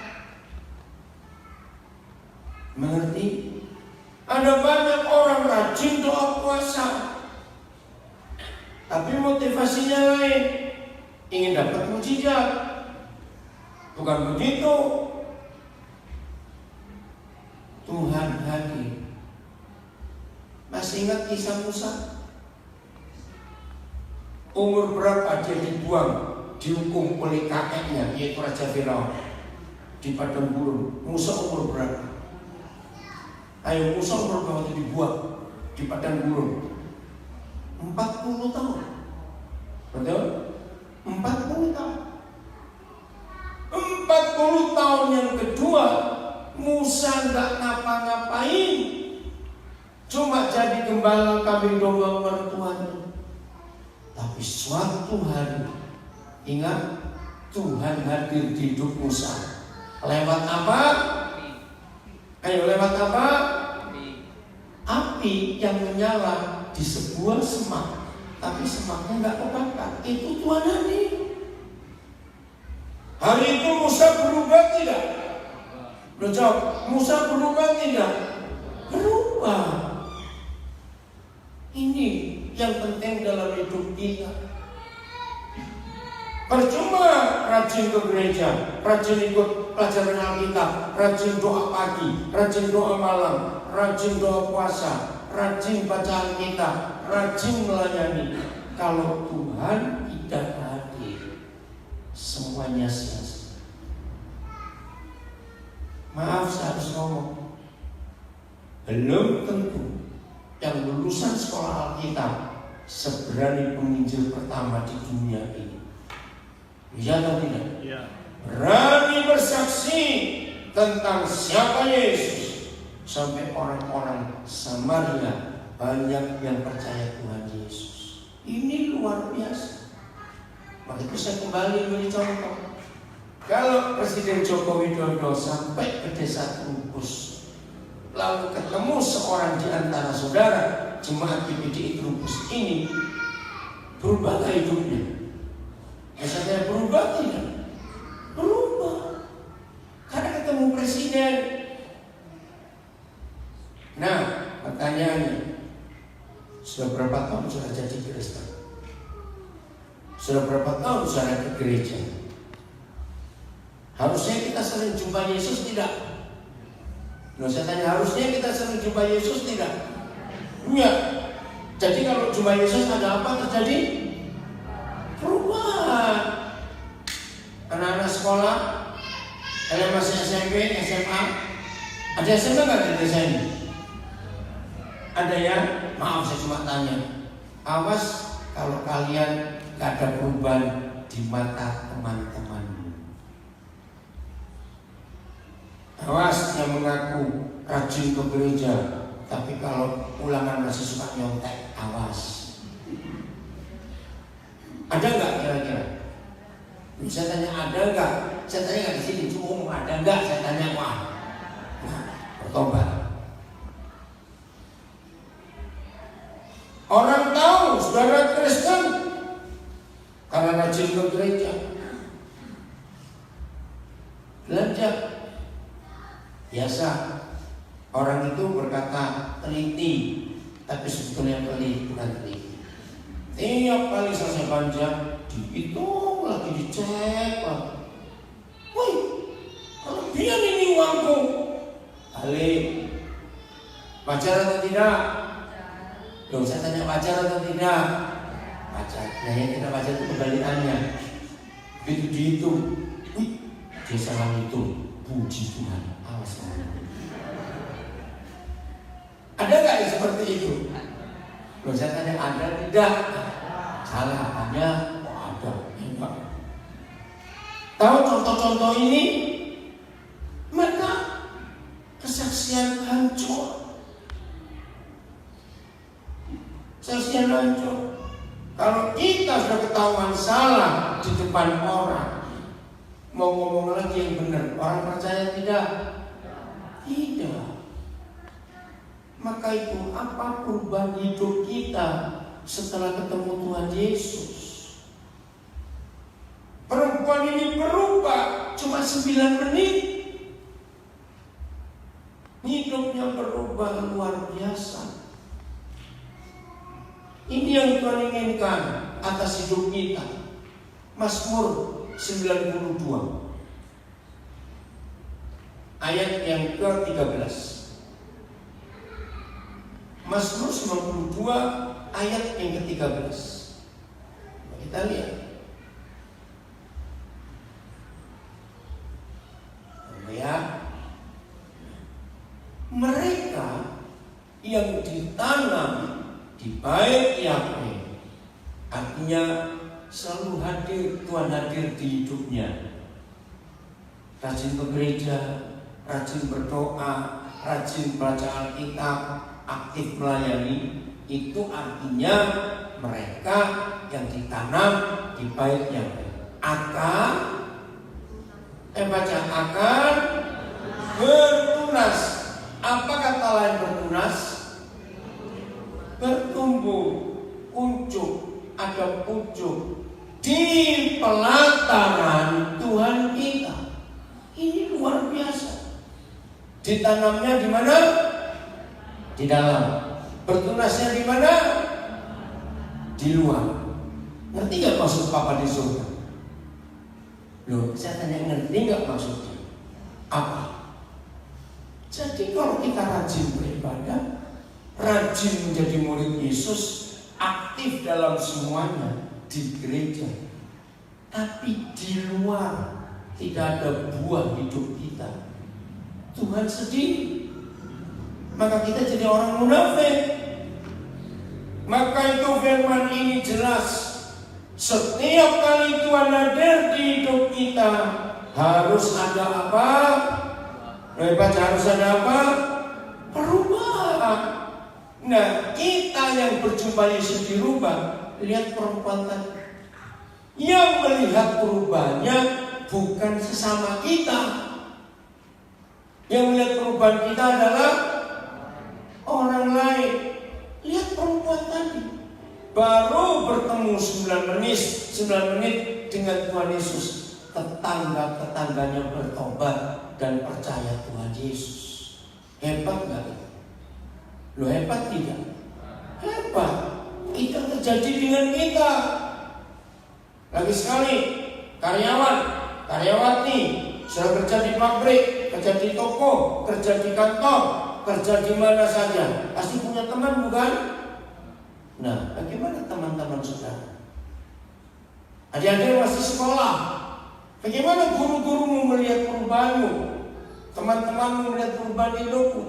Mengerti? Ada banyak orang rajin doa puasa, tapi motivasinya lain, ingin dapat mujizat. Bukan begitu. Tuhan hadir. Masih ingat kisah Musa? Umur berapa dia dibuang, dihukum oleh kakeknya, yaitu Raja Firaun, di padang gurun? Musa umur berapa? Ayo, Musa umur berapa waktu dibuang di padang gurun? 40 tahun. Betul? 40 tahun. 40 tahun yang kedua, Musa nggak ngapa-ngapain, cuma jadi gembala kambing domba mertuanya. Tapi suatu hari, ingat, Tuhan hadir di hidup Musa. Lewat apa? Ayo, lewat apa? Api yang menyala di sebuah semak, tapi semaknya nggak kebakar. Itu Tuhan hadir. Hari itu Musa berubah tidak? Jawab, Musa berubah tidak? Berubah. Ini yang penting dalam hidup kita. Percuma rajin ke gereja, rajin ikut pelajaran Alkitab, rajin doa pagi, rajin doa malam, rajin doa puasa, rajin baca Alkitab, rajin melayani. Kalau Tuhan tidak hadir, semuanya sia-sia. Maaf, saya harus ngomong, belum tentu yang lulusan sekolah Alkitab seberani penginjil pertama di dunia ini. Iya atau tidak? Iya. Berani bersaksi tentang siapa Yesus, sampai orang-orang Samaria banyak yang percaya Tuhan Yesus. Ini luar biasa. Maka itu saya kembali beri contoh. Kalau Presiden Joko Widodo sampai ke desa Trubus, lalu ketemu seorang di antara saudara jemaat GPDI Trubus ini, berubahlah hidupnya. Saya berubah tidak? Berubah. Karena ketemu presiden. Nah, pertanyaannya, sudah berapa tahun sudah jadi Kristen? Sudah berapa tahun sudah ke gereja? Harusnya kita sering jumpa Yesus tidak? Saya tanya, harusnya kita sering jumpa Yesus tidak? Iya. Jadi kalau jumpa Yesus ada apa terjadi? Perubahan. Anak-anak sekolah, kalian masih SMP, SMA, ada SMA nggak di desa ini? Ada ya? Maaf saya cuma tanya. Awas kalau kalian nggak ada perubahan di mata teman-teman. Awas yang mengaku rajin ke gereja, tapi kalau ulangan masih suka nyontek, awas. Ada nggak kira-kira? Saya tanya ada nggak? Saya tanya nggak di sini, cuma ada nggak? Saya tanya wah, bertobat. Orang tahu saudara Kristen karena rajin ke gereja, belanja. Biasa orang itu berkata teliti, tapi sebetulnya pelit bukan teliti. Tiap kali selesai belanja dihitung lagi, dicek lagi. Woi, kelebihan ini uangku. Balik. Wajar atau tidak? Loh, saya tanya wajar atau tidak? Wajar. Nah, yang kita wajar itu kembaliannya. Begitu dihitung, wih, dia salah hitung. Puji Tuhan. Awas. Ada nggak yang seperti itu? Loh, saya tanya ada tidak? Salah, ada. Oh, ada. Enggak. Tahu contoh-contoh ini? Maka kesaksian hancur. Kesaksian hancur. Kalau kita sudah ketahuan salah di depan orang, mau ngomong lagi yang benar, orang percaya tidak? Tidak. Maka itu apa perubahan hidup kita setelah ketemu Tuhan Yesus? Perempuan ini berubah cuma 9 menit. Hidupnya berubah luar biasa. Ini yang Tuhan inginkan atas hidup kita. Mazmur 92 ayat yang ke-13. Mazmur 92 ayat yang ke-13. Kita lihat. Ya. Mereka yang ditanam di bait Yahweh, artinya selalu hadir, Tuhan hadir di hidupnya. Rajin ke gereja, rajin berdoa, rajin baca Alkitab, aktif melayani. Itu artinya mereka yang ditanam di bait Yahweh. Akan bertunas. Apa kata lain bertunas? Bertumbuh, unjuk, ada pucuk di pelataran Tuhan kita. Ini luar biasa. Ditanamnya di mana? Di dalam. Bertunasnya di mana? Di luar. Ngerti gak maksud Papa di surga? Loh, saya tanya, ngerti nggak maksudnya? Apa? Jadi kalau kita rajin beribadah, rajin menjadi murid Yesus, aktif dalam semuanya di gereja, tapi di luar tidak ada buah hidup kita, Tuhan sedih. Maka kita jadi orang munafik. Maka itu firman ini jelas. Setiap kali Tuhan hadir di hidup kita, harus ada apa? Harus ada apa? Perubahan. Nah, kita yang berjumpa Yesus dirubah. Lihat perempuan tadi. Yang melihat perubahannya bukan sesama kita. Yang melihat perubahan kita adalah orang lain. Lihat perempuan tadi. Baru bertemu 9 menit dengan Tuhan Yesus. Tetangga-tetangganya bertobat dan percaya Tuhan Yesus. Hebat gak? Lo hebat tidak? Hebat. Itu terjadi dengan kita. Lagi sekali, karyawati sudah kerja di pabrik, kerja di toko, kerja di kantor, kerja di mana saja, pasti punya teman, bukan? Nah, bagaimana teman-teman saudara? Adik-adik masih sekolah, bagaimana guru-gurumu melihat perubahanmu? Teman-temanmu melihat perubahan hidupmu?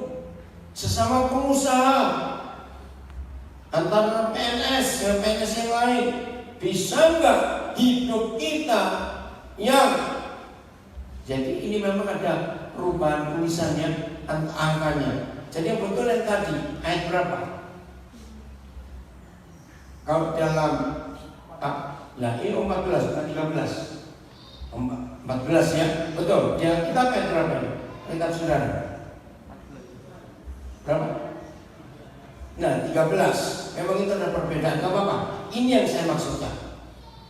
Sesama pengusaha, antara PNS dan PNS yang lain, bisa nggak hidup kita yang jadi ini memang ada perubahan tulisannya, angkanya. Jadi yang betul yang tadi ayat berapa? Kalau dalam ini 14 bukan 13. 14 ya, betul. Ya, kita ayat berapa ini? Kitab saudara. Berapa? Nah, 13. Memang itu ada perbedaan, enggak apa-apa. Ini yang saya maksudkan.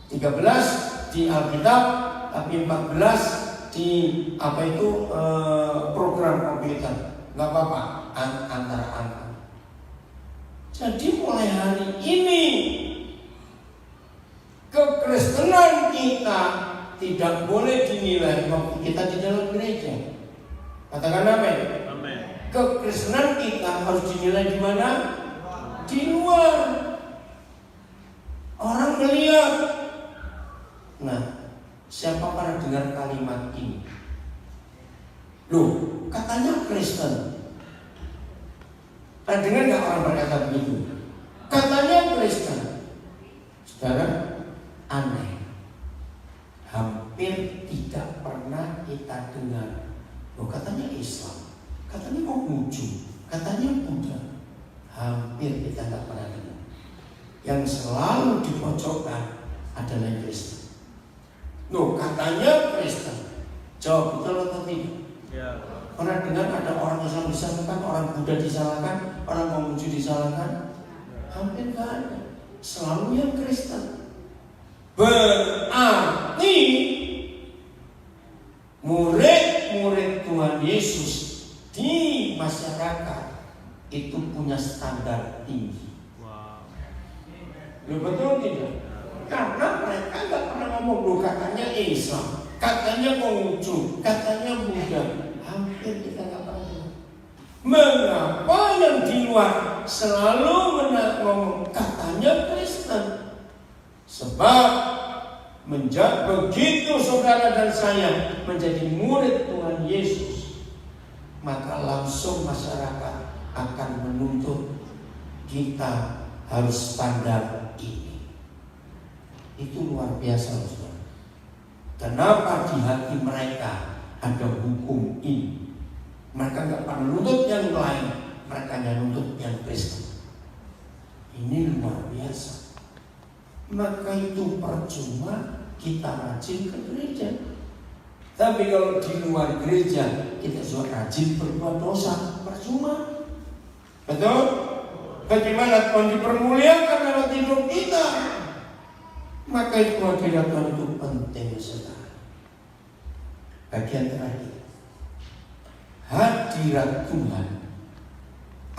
13 di Alkitab, tapi 14 di program komputer. Enggak apa-apa, antara angka. Jadi mulai hari ini kekristenan kita tidak boleh dinilai waktu kita di dalam gereja. Katakan amin. Kekristenan kita harus dinilai di mana? Di luar. Orang melihat. Nah, siapa pernah dengar kalimat ini? Loh, katanya Kristen. Pernah dengar nggak orang berkata begitu? Katanya Kristen. Saudara, aneh. Hampir tidak pernah kita dengar. Loh, katanya Islam. Katanya Konghucu, katanya Buddha. Hampir kita tidak pernah dengar. Yang selalu dipojokkan adalah Kristen. Loh, katanya Kristen. Jawab betul atau tidak? Ya. Pernah dengar ada orang Islam disalahkan, orang Buddha disalahkan, orang Konghucu disalahkan? Hampir tidak ada. Selalu yang Kristen. Berarti murid-murid Tuhan Yesus di masyarakat itu punya standar tinggi. Wow. Betul tidak? Karena mereka nggak pernah ngomong, loh katanya Islam, katanya Konghucu, katanya Buddha. Hampir kita nggak pernah. Mengapa yang di luar selalu ngomong katanya Kristen? Sebab begitu saudara dan saya menjadi murid Tuhan Yesus, maka langsung masyarakat akan menuntut kita harus standar ini. Itu luar biasa, saudara. Kenapa di hati mereka ada hukum ini? Mereka nggak pernah nuntut yang lain, mereka hanya nuntut yang Kristen. Ini luar biasa. Maka itu percuma kita rajin ke gereja. Tapi kalau di luar gereja kita sudah rajin berbuat dosa, percuma. Betul? Bagaimana Tuhan dipermuliakan dalam hidup kita? Maka itu hadirat Tuhan itu penting, saudara. Bagian terakhir, hadirat Tuhan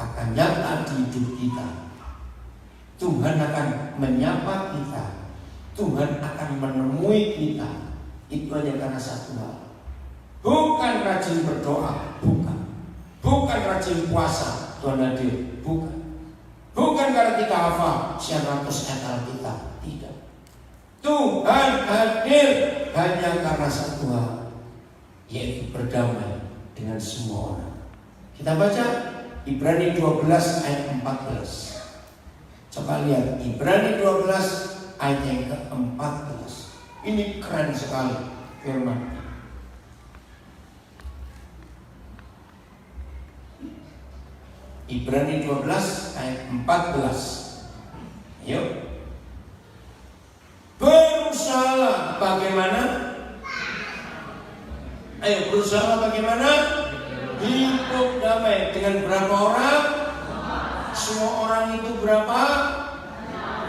akan nyata di hidup kita. Tuhan akan menyapa kita. Tuhan akan menemui kita. itu hanya karena satu hal. Bukan rajin berdoa, bukan. Bukan rajin puasa, Tuhan hadir, bukan. Bukan karena kita hafal 100 ayat Alkitab, tidak. Tuhan hadir hanya karena satu hal, yaitu berdamai dengan semua orang. Kita baca Ibrani 12 ayat 14. Coba lihat Ibrani 12 ayat yang ke-14. Ini keren sekali firman. Ibrani 12 ayat 14. Yuk. Berusaha bagaimana? Ayo berusaha bagaimana? Hidup damai dengan berapa orang? Semua orang itu berapa?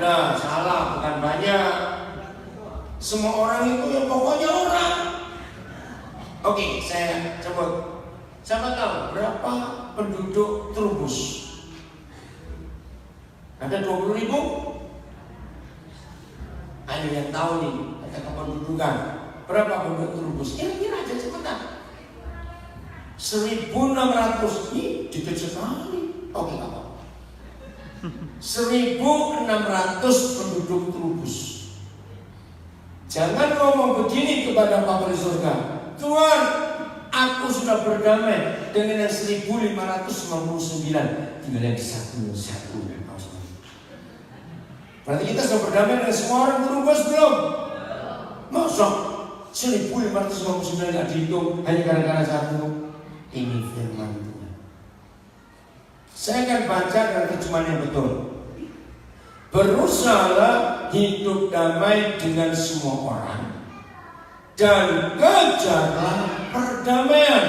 Nah, salah, bukan banyak. Semua orang itu ya pokoknya orang. Oke, saya coba. Siapa tahu berapa penduduk Trubus? Ada 20.000? Ada yang tahu nih, ada kependudukan. Berapa penduduk Trubus? Kira-kira aja cepetan. 1.600. Ih, dikit sekali. Oke, apa? 1.600 penduduk Trubus. Jangan ngomong begini kepada Bapa di surga. Tuhan, aku sudah berdamai dengan yang 1.599. Tinggal yang satu. Berarti kita sudah berdamai dengan semua orang Trubus belum? Masa 1.599 gak dihitung hanya gara-gara satu? Ini firman Tuhan. Saya akan baca dengan terjemahan yang betul. Berusahalah hidup damai dengan semua orang dan kejarlah perdamaian.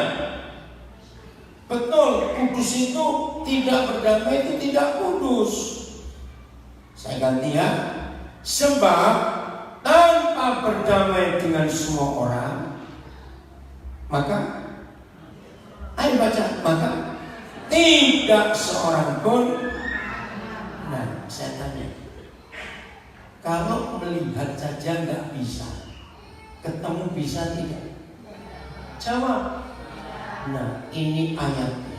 Betul, kudus itu tidak berdamai itu tidak kudus. Saya ganti ya. Sebab tanpa berdamai dengan semua orang, maka ayo baca, maka tidak seorang pun. Nah, saya tanya, kalau melihat saja nggak bisa, ketemu bisa tidak? Jawab. Nah, ini ayatnya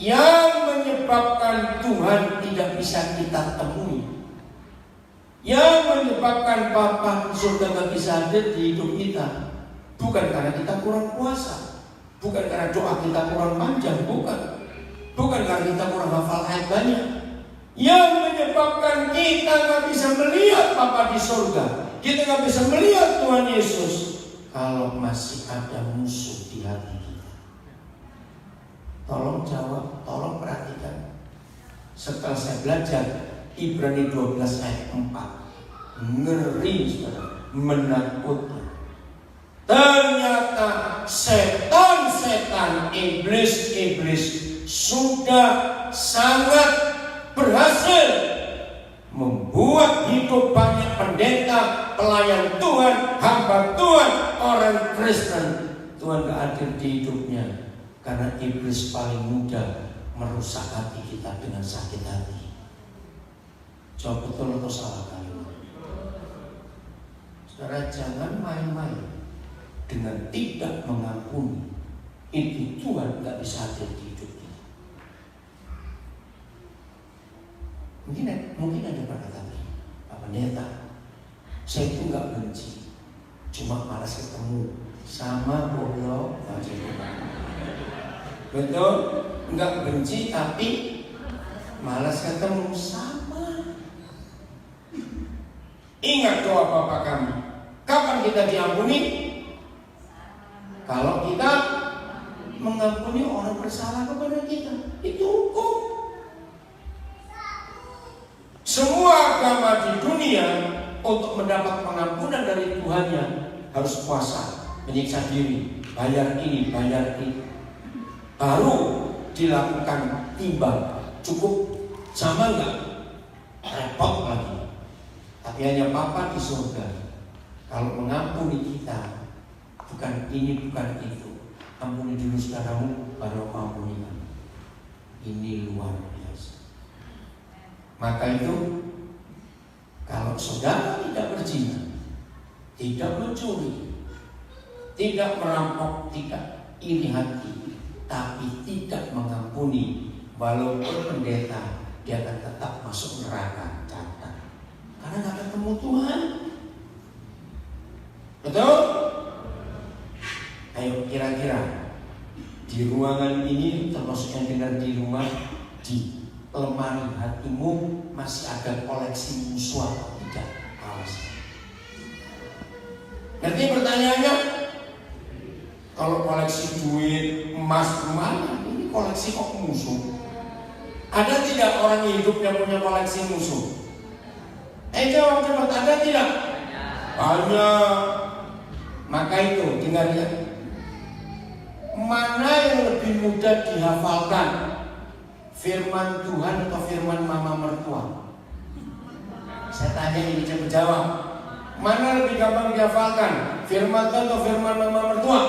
yang menyebabkan Tuhan tidak bisa kita temui, yang menyebabkan Bapa surga nggak bisa hadir di hidup kita, bukan karena kita kurang puasa, bukan karena doa kita kurang panjang, bukan karena kita kurang hafal ayat banyak. Yang menyebabkan kita nggak bisa melihat Bapa di surga, kita nggak bisa melihat Tuhan Yesus, kalau masih ada musuh di hati kita. Tolong jawab, tolong perhatikan. Setelah saya belajar Ibrani 12 ayat 4, ngeri saudara, menakutkan. Ternyata setan-setan, iblis sudah sangat berhasil membuat hidup banyak pendeta, pelayan Tuhan, hamba Tuhan, orang Kristen. Tuhan gak hadir di hidupnya karena iblis paling mudah merusak hati kita dengan sakit hati. Jawab betul atau salah kalian? Saudara, jangan main-main dengan tidak mengampuni. Itu Tuhan gak bisa hadir di hidup kita. Mungkin ada berkata, Pak Pendeta, saya itu gak benci, cuma malas ketemu. Sama goblok. Betul? Enggak benci tapi malas ketemu. Sama. Ingat doa Bapa kami. Kapan kita diampuni? Kalau kita mengampuni orang bersalah kepada kita. Itu hukum. Semua agama di dunia untuk mendapat pengampunan dari Tuhannya harus puasa, menyiksa diri, bayar ini, bayar itu, baru dilakukan timbang. Cukup sama enggak? Repot lagi. Tapi hanya Bapa di surga, kalau mengampuni kita, bukan ini, bukan itu, ampuni dulu saudaramu, baru ampuni kamu. Ini luar biasa. Maka itu, kalau saudara tidak berzina, tidak mencuri, tidak merampok, tidak iri hati, tapi tidak mengampuni, walaupun pendeta, dia akan tetap masuk neraka. Catat, karena nggak ketemu Tuhan. Betul? Ayo kira-kira di ruangan ini, termasuk yang dengar di rumah, di lemari hatimu masih ada koleksi musuh atau tidak? Awas. Nanti pertanyaannya, kalau koleksi duit, emas, mana? Ini koleksi kok musuh? Ada tidak orang hidup yang punya koleksi musuh? Jawab cepat, ada tidak? Banyak. Maka itu, dengar ya. Mana yang lebih mudah dihafalkan? Firman Tuhan atau firman mama mertua? Saya tanya ini cepat jawab. Mana lebih gampang dihafalkan? Firman Tuhan atau firman mama mertua?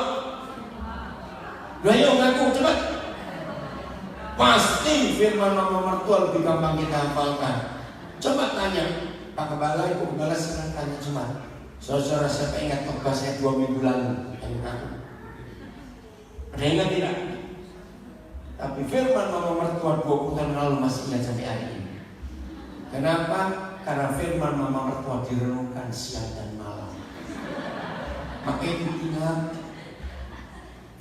Ayo ngaku cepat. Pasti firman mama mertua lebih gampang kita hafalkan. Coba tanya Pak Kepala, Ibu Kepala, silakan tanya cuma. Saudara siapa ingat khotbah saya 2 minggu lalu? Ada ingat tidak? Tapi firman mama mertua 20 tahun lalu masih ingat sampai hari ini. Kenapa? Karena firman mama mertua direnungkan siang dan malam. Maka itu ingat.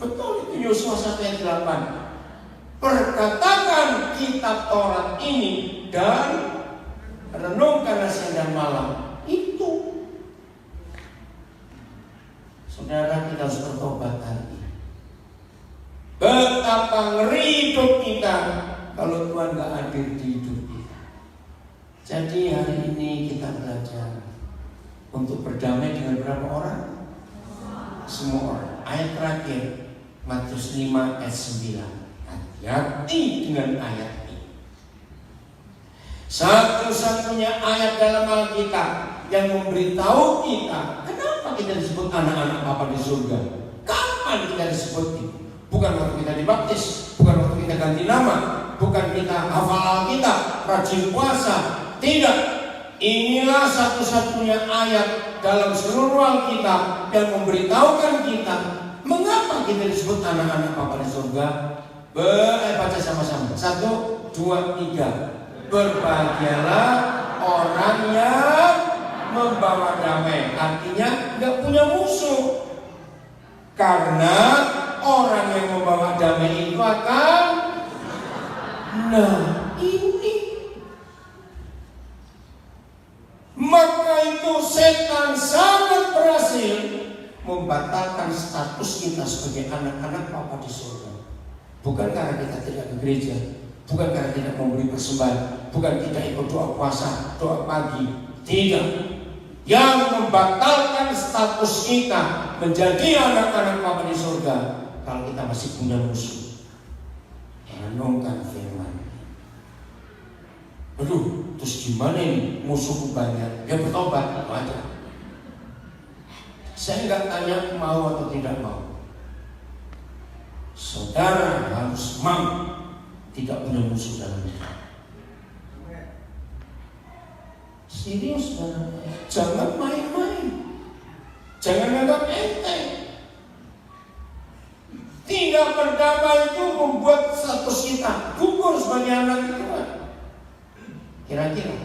Betul itu Yosua 1 ayat 8. Perkatakan kitab Taurat ini dan renungkan siang dan malam. Itu. Saudara, kita harus bertobat hari ini. Betapa ngeri hidup kita kalau Tuhan gak hadir di hidup kita. Jadi hari ini kita belajar untuk berdamai dengan berapa orang? Semua orang. Ayat terakhir Matius 5 ayat 9. Hati-hati dengan ayat ini. Satu-satunya ayat dalam Alkitab yang memberitahu kita kenapa kita disebut anak-anak Bapa di surga. Kapan kita disebut itu? Bukan waktu kita dibaptis, bukan waktu kita ganti nama, bukan kita hafal Alkitab, rajin puasa. Tidak. Inilah satu-satunya ayat dalam seluruh Alkitab yang memberitahukan kita mengapa kita disebut anak-anak Bapa di surga. Baca sama-sama. 1, 2, 3. Berbahagialah orang yang membawa damai. Artinya nggak punya musuh. Karena orang yang membawa damai itu akan. Nah ini. Maka itu setan sangat berhasil membatalkan status kita sebagai anak-anak Bapa di surga. Bukan karena kita tidak ke gereja, bukan karena tidak memberi persembahan, bukan tidak ikut doa puasa, doa pagi. Tidak. Yang membatalkan status kita menjadi anak-anak Bapa di surga kalau kita masih punya musuh. Renungkan firman. Aduh, terus gimana ini? Musuhku banyak. Ya bertobat, itu aja. Saya nggak tanya mau atau tidak mau. Saudara harus mau tidak punya musuh dalam hidup. Serius, saudara. Jangan main-main. Jangan anggap enteng. Tidak berdamai itu membuat status kita gugur sebagai anak Tuhan. Kira-kira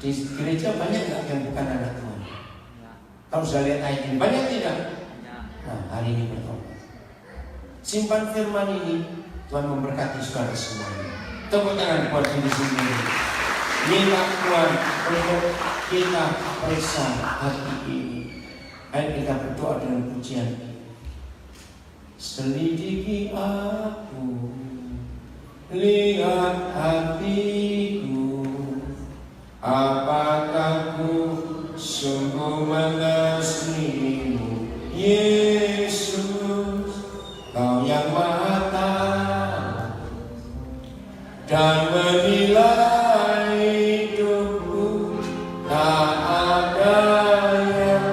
di gereja banyak nggak yang bukan anak Tuhan? Kalau sudah lihat ayat ini, banyak tidak? Nah, hari ini bertobat. Simpan firman ini, Tuhan memberkati saudara semuanya. Tepuk tangan buat diri sendiri. Minta Tuhan untuk kita periksa hati ini. Ayo kita berdoa dengan pujian ini. Selidiki aku, lihat hatiku, apakah ku sungguh mengasihimu, Yesus, Kau yang Maha Tahu dan menilai hidupku, tak ada yang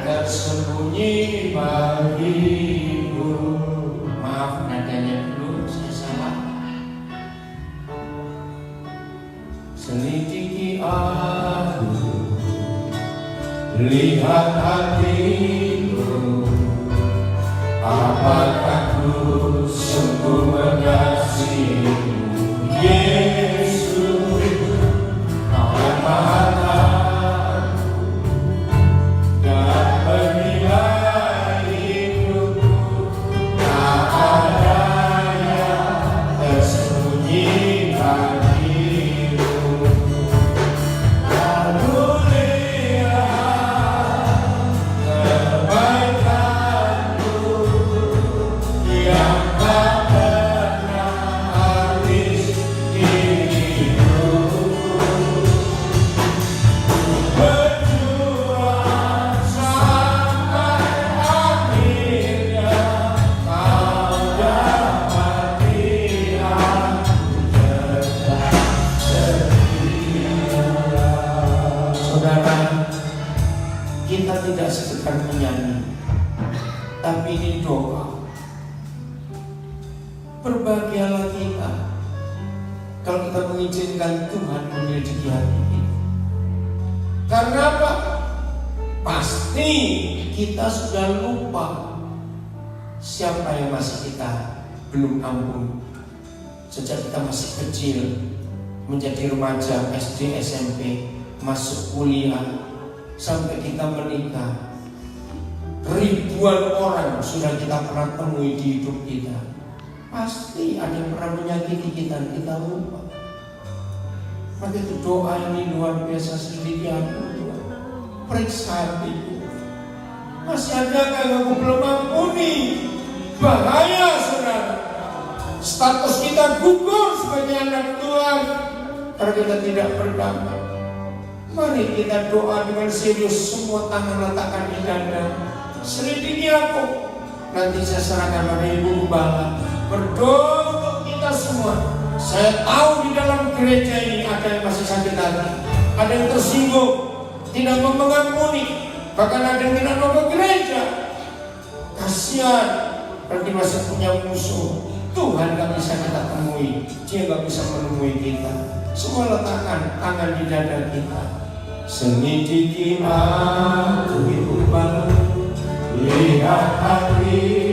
tersembunyi bagimu. Maaf nadanya dulu, saya salah. Selidiki aku, lihat hatiku, apakah ku sungguh mengasihimu. Yesus, Kau yang Maha Tahu dan menilai hidupku, tak ada yang tersembunyi bagimu. Lalu lihat kebaikanku yang tak pernah habis di hidupku. Berjuang sampai akhirnya Kau dapati aku tetap setia. Saudara, kita tidak sekedar menyanyi, tapi ini doa. Berbahagialah kita kalau kita mengizinkan Tuhan menyelidiki hati kita. Karena apa? Pasti kita sudah lupa siapa yang masih kita belum ampun sejak kita masih kecil, menjadi remaja, SD, SMP, masuk kuliah, sampai kita menikah. Ribuan orang sudah kita pernah temui di hidup kita. Pasti ada yang pernah menyakiti kita lupa. Maka itu doa ini luar biasa, selidiki aku Tuhan. Periksa hatiku. Masih adakah yang aku belum ampuni? Bahaya saudara. Status kita gugur sebagai anak Tuhan karena kita tidak berdamai. Mari kita doa dengan serius, semua tangan letakkan di dada. Selidiki aku. Nanti saya serahkan pada Ibu Gembala. Berdoa untuk kita semua. Saya tahu di dalam gereja ini ada yang masih sakit hati, ada yang tersinggung, tidak mau mengampuni, bahkan ada yang tidak mau ke gereja. Kasihan, berarti masih punya musuh. Tuhan gak bisa kita temui, Dia gak bisa menemui kita. Semua letakkan tangan di dada kita. Selidiki aku Ibu Gembala, lihat hati